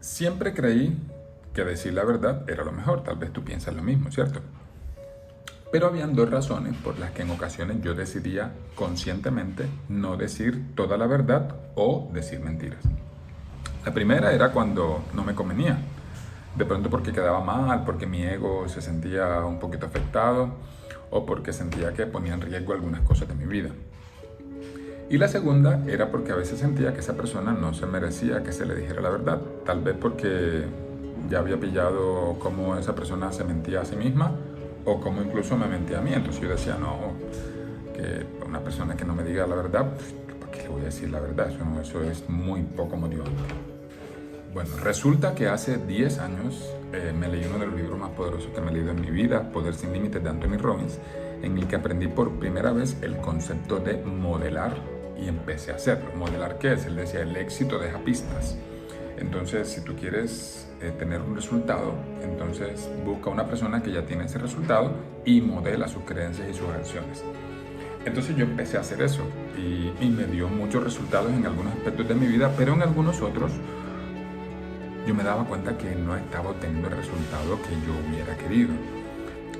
Siempre creí que decir la verdad era lo mejor. Tal vez tú piensas lo mismo, ¿cierto? Pero habían dos razones por las que en ocasiones yo decidía conscientemente no decir toda la verdad o decir mentiras. La primera era cuando no me convenía. De pronto porque quedaba mal, porque mi ego se sentía un poquito afectado o porque sentía que ponía en riesgo algunas cosas de mi vida. Y la segunda era porque a veces sentía que esa persona no se merecía que se le dijera la verdad. Tal vez porque ya había pillado cómo esa persona se mentía a sí misma o cómo incluso me mentía a mí. Entonces yo decía, no, que una persona que no me diga la verdad, ¿para qué le voy a decir la verdad? Eso es muy poco motivante. Bueno, resulta que hace 10 años me leí uno de los libros más poderosos que me he leído en mi vida, Poder sin Límites de Anthony Robbins, en el que aprendí por primera vez el concepto de modelar y empecé a hacerlo. ¿Modelar qué es? Él decía, el éxito deja pistas. Entonces, si tú quieres tener un resultado, entonces busca una persona que ya tiene ese resultado y modela sus creencias y sus acciones. Entonces yo empecé a hacer eso y me dio muchos resultados en algunos aspectos de mi vida, pero en algunos otros yo me daba cuenta que no estaba obteniendo el resultado que yo hubiera querido.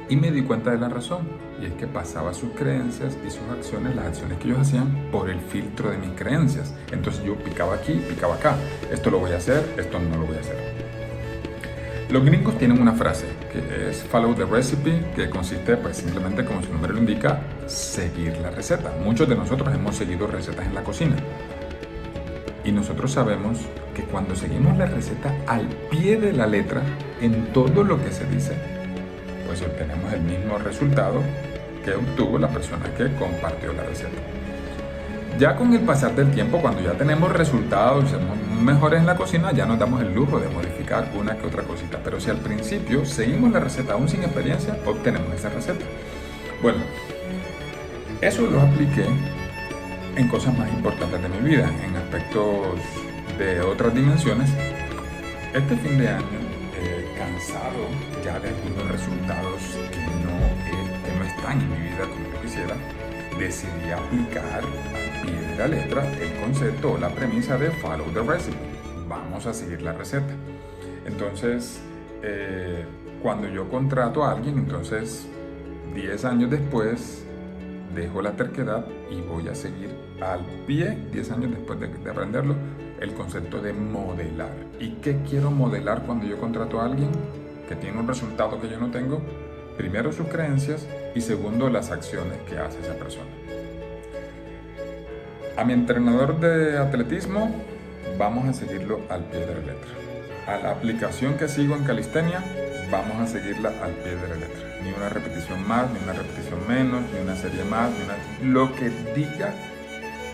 Y me di cuenta de la razón, y es que pasaba sus creencias y sus acciones, las acciones que ellos hacían, por el filtro de mis creencias. Entonces yo picaba aquí, picaba acá. Esto lo voy a hacer, esto no lo voy a hacer. Los gringos tienen una frase que es follow the recipe, que consiste pues simplemente, como su nombre lo indica, seguir la receta. Muchos de nosotros hemos seguido recetas en la cocina. Y nosotros sabemos que cuando seguimos la receta al pie de la letra, en todo lo que se dice, pues obtenemos el mismo resultado que obtuvo la persona que compartió la receta. Ya con el pasar del tiempo, cuando ya tenemos resultados y somos mejores en la cocina, ya nos damos el lujo de modificar una que otra cosita. Pero si al principio seguimos la receta aún sin experiencia, obtenemos esa receta. Bueno, eso lo apliqué en cosas más importantes de mi vida, en aspectos de otras dimensiones. Este fin de año, cansado ya de algunos resultados que no están en mi vida como yo quisiera, decidí aplicar al pie de la letra el concepto o la premisa de follow the recipe. Vamos a seguir la receta. Entonces, cuando yo contrato a alguien, entonces 10 años después, dejo la terquedad y voy a seguir al pie, 10 años después de aprenderlo, el concepto de modelar. ¿Y qué quiero modelar cuando yo contrato a alguien que tiene un resultado que yo no tengo? Primero, sus creencias y segundo, las acciones que hace esa persona. A mi entrenador de atletismo, vamos a seguirlo al pie de la letra. A la aplicación que sigo en calistenia, vamos a seguirla al pie de la letra. Ni una repetición más, ni una repetición menos, ni una serie más, lo que diga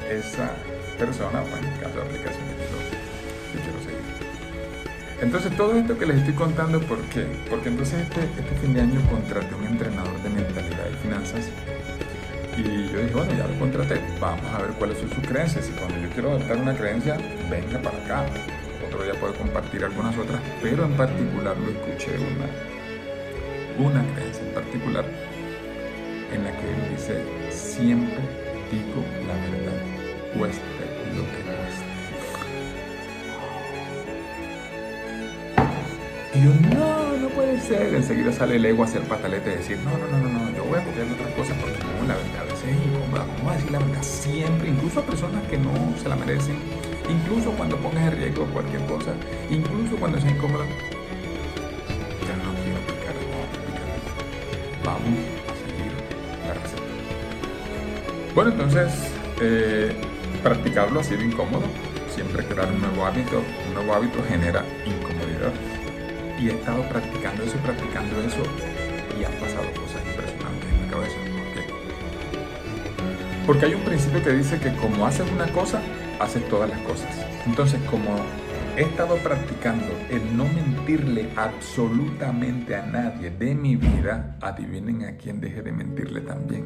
esa persona, pues en el caso de aplicación que quiero seguir. Entonces todo esto que les estoy contando, ¿por qué? Porque entonces este fin de año contraté un entrenador de mentalidad y finanzas y yo dije, bueno, ya lo contraté, vamos a ver cuáles son sus creencias y cuando yo quiero adoptar una creencia, venga para acá. Otro día puedo compartir algunas otras, pero en particular lo escuché una creencia en particular en la que él dice, siempre digo la verdad, cueste lo que cueste. Y yo, no puede ser. Enseguida sale el ego a hacer pataleta y decir, no, yo voy a copiar otras cosas porque no, la verdad a veces es incómoda. ¿Cómo decir la verdad siempre? Incluso a personas que no se la merecen, incluso cuando pongas en riesgo cualquier cosa, incluso cuando sea incómoda. Ya no quiero aplicar esto. Vamos a seguir la receta. Bueno, entonces, practicarlo ha sido incómodo. Siempre crear un nuevo hábito genera incomodidad. Y he estado practicando eso y han pasado cosas impresionantes en mi cabeza. ¿Por qué? Porque hay un principio que dice que como haces una cosa, haces todas las cosas. Entonces, como he estado practicando el no mentirle absolutamente a nadie de mi vida, adivinen a quién dejé de mentirle también,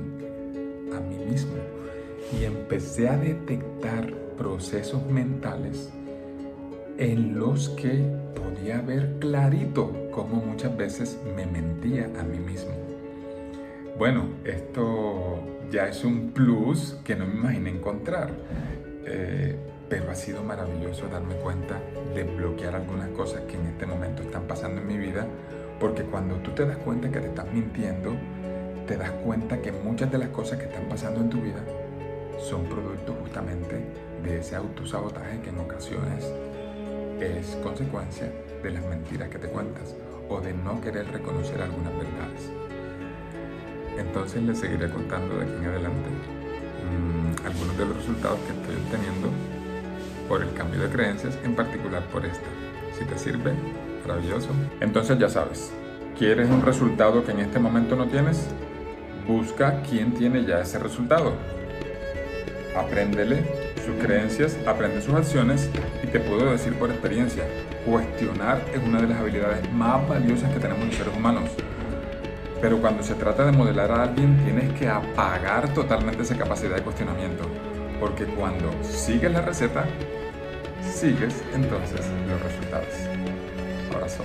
a mí mismo. Y empecé a detectar procesos mentales en los que podía ver clarito cómo muchas veces me mentía a mí mismo. Bueno, esto ya es un plus que no me imaginé encontrar. pero ha sido maravilloso darme cuenta de bloquear algunas cosas que en este momento están pasando en mi vida, porque cuando tú te das cuenta que te estás mintiendo, te das cuenta que muchas de las cosas que están pasando en tu vida son producto justamente de ese autosabotaje que en ocasiones es consecuencia de las mentiras que te cuentas o de no querer reconocer algunas verdades. Entonces les seguiré contando de aquí en adelante algunos de los resultados que estoy obteniendo por el cambio de creencias, en particular por esta. Si te sirve, maravilloso. Entonces ya sabes, ¿quieres un resultado que en este momento no tienes? Busca quién tiene ya ese resultado. Apréndele sus creencias, aprende sus acciones y te puedo decir por experiencia, cuestionar es una de las habilidades más valiosas que tenemos los seres humanos. Pero cuando se trata de modelar a alguien, tienes que apagar totalmente esa capacidad de cuestionamiento. Porque cuando sigues la receta, sigues entonces los resultados. Abrazo.